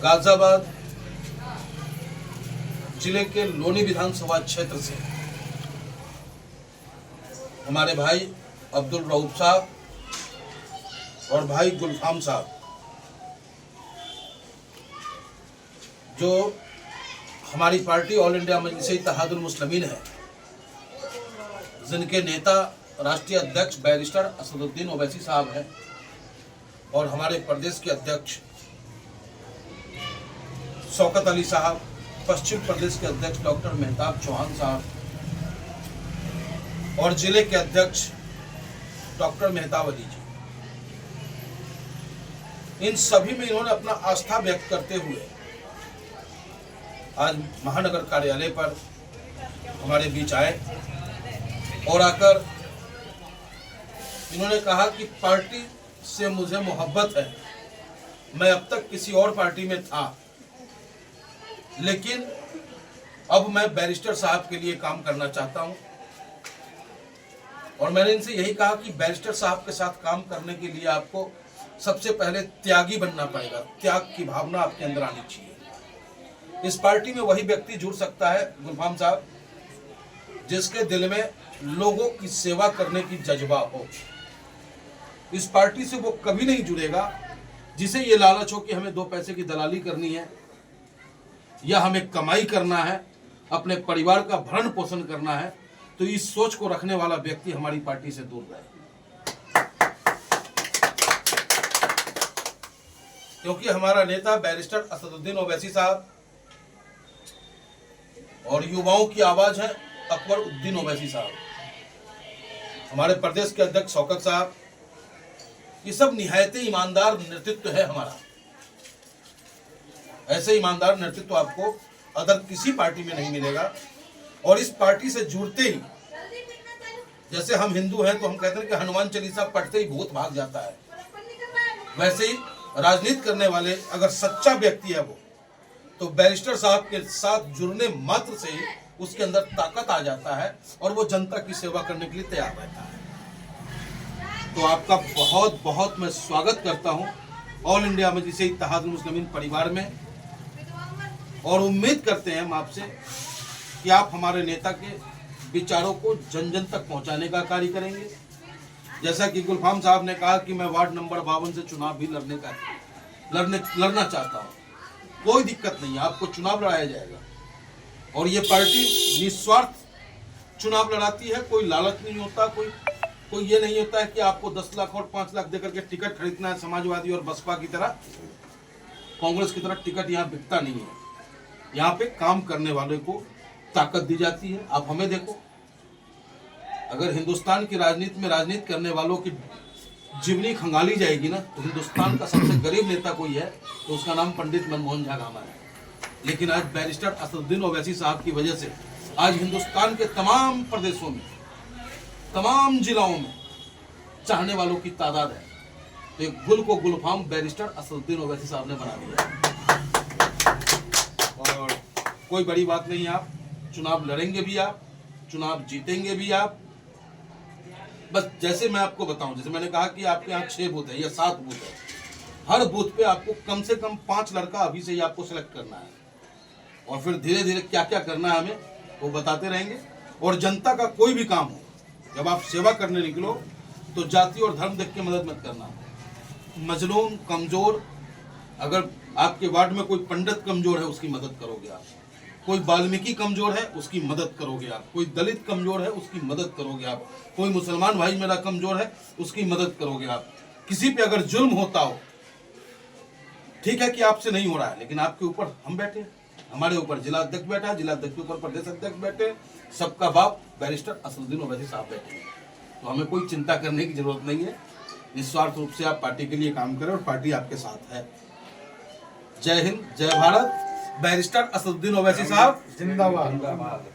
गाजियाबाद जिले के लोनी विधानसभा क्षेत्र से हमारे भाई अब्दुल रऊफ साहब और भाई गुलफाम साहब, जो हमारी पार्टी ऑल इंडिया मजलिस-ए-इत्तेहादुल मुस्लिमीन है, जिनके नेता राष्ट्रीय अध्यक्ष बैरिस्टर असदुद्दीन ओवैसी साहब हैं और हमारे प्रदेश के अध्यक्ष शौकत अली साहब, पश्चिम प्रदेश के अध्यक्ष डॉक्टर मेहताब चौहान साहब और जिले के अध्यक्ष डॉक्टर मेहताब अली जी, इन सभी में इन्होंने अपना आस्था व्यक्त करते हुए आज महानगर कार्यालय पर हमारे बीच आए और आकर इन्होंने कहा कि पार्टी से मुझे मोहब्बत है। मैं अब तक किसी और पार्टी में था, लेकिन अब मैं बैरिस्टर साहब के लिए काम करना चाहता हूं और मैंने इनसे यही कहा कि बैरिस्टर साहब के साथ काम करने के लिए आपको सबसे पहले त्यागी बनना पड़ेगा। त्याग की भावना आपके अंदर आनी चाहिए। इस पार्टी में वही व्यक्ति जुड़ सकता है गुलफाम साहब, जिसके दिल में लोगों की सेवा करने की जज्बा हो। इस पार्टी से वो कभी नहीं जुड़ेगा जिसे ये लालच हो कि हमें दो पैसे की दलाली करनी है या हमें कमाई करना है, अपने परिवार का भरण पोषण करना है। तो इस सोच को रखने वाला व्यक्ति हमारी पार्टी से दूर रहे, क्योंकि हमारा नेता बैरिस्टर असदुद्दीन ओवैसी साहब और युवाओं की आवाज है अकबर उद्दीन ओवैसी साहब, हमारे प्रदेश के अध्यक्ष शौकत साहब, ये सब निहायत ईमानदार नेतृत्व है हमारा। ऐसे ईमानदार नेतृत्व आपको अदर किसी पार्टी में नहीं मिलेगा। और इस पार्टी से जुड़ते ही, जैसे हम हिंदू हैं तो हम कहते हैं कि हनुमान चालीसा पढ़ते ही भूत भाग जाता है, वैसे ही राजनीति करने वाले अगर सच्चा व्यक्ति है वो, तो बैरिस्टर साहब के साथ जुड़ने मात्र से ही उसके अंदर ताकत आ जाता है और वो जनता की सेवा करने के लिए तैयार रहता है। तो आपका बहुत बहुत मैं स्वागत करता हूं ऑल इंडिया मजलिस-ए-इत्तेहादुल मुस्लिमीन परिवार में, और उम्मीद करते हैं हम आपसे कि आप हमारे नेता के विचारों को जन जन तक पहुंचाने का कार्य करेंगे। जैसा कि गुलफाम साहब ने कहा कि मैं वार्ड नंबर 52 से चुनाव भी लड़ना चाहता हूं, कोई दिक्कत नहीं है, आपको चुनाव लड़ाया जाएगा। और ये पार्टी निस्वार्थ चुनाव लड़ाती है, कोई लालच नहीं होता, कोई ये नहीं होता है कि आपको 10 लाख और 5 लाख देकर के टिकट खरीदना है। समाजवादी और बसपा की तरह, कांग्रेस की तरह टिकट यहाँ बिकता नहीं है। यहाँ पे काम करने वाले को ताकत दी जाती है। आप हमें देखो, अगर हिंदुस्तान की राजनीति में राजनीति करने वालों की जीवनी खंगाली जाएगी ना, तो हिंदुस्तान का सबसे गरीब नेता कोई है तो उसका नाम पंडित मनमोहन झा गामा है। लेकिन आज बैरिस्टर असदुद्दीन ओवैसी साहब की वजह से आज हिंदुस्तान के तमाम प्रदेशों में, तमाम जिलों में चाहने वालों की तादाद है। तो एक गुल को गुलफाम बैरिस्टर असदुद्दीन ओवैसी साहब ने बना दिया। और कोई बड़ी बात नहीं, आप चुनाव लड़ेंगे भी, आप चुनाव जीतेंगे भी आप। बस जैसे मैं आपको बताऊं, जैसे मैंने कहा कि आपके यहाँ 6 बूथ है या 7 बूथ है, हर बूथ पे आपको कम से कम 5 लड़का अभी से ही आपको सिलेक्ट करना है और फिर धीरे धीरे क्या क्या करना है हमें वो बताते रहेंगे। और जनता का कोई भी काम हो, जब आप सेवा करने निकलो तो जाति और धर्म देख के मदद मत करना। मजलूम, कमजोर, अगर आपके वार्ड में कोई पंडित कमजोर है उसकी मदद करोगे आप, कोई वाल्मीकि कमजोर है उसकी मदद करोगे आप, कोई दलित कमजोर है उसकी मदद करोगे आप, कोई मुसलमान भाई मेरा कमजोर है उसकी मदद करोगे आप। किसी पे अगर जुल्म होता हो, ठीक है कि आपसे नहीं हो रहा है, लेकिन आपके ऊपर हम बैठे, हमारे ऊपर जिला अध्यक्ष बैठा है, जिला अध्यक्ष के ऊपर प्रदेश अध्यक्ष बैठे, सबका बाप बैरिस्टर असदुद्दीन ओवैसी साहब बैठे हैं। तो हमें कोई चिंता करने की जरूरत नहीं है। निस्वार्थ रूप से आप पार्टी के लिए काम करें और पार्टी आपके साथ है। जय हिंद, जय भारत। बैरिस्टर असदुद्दीन ओवैसी साहब जिंदाबाद।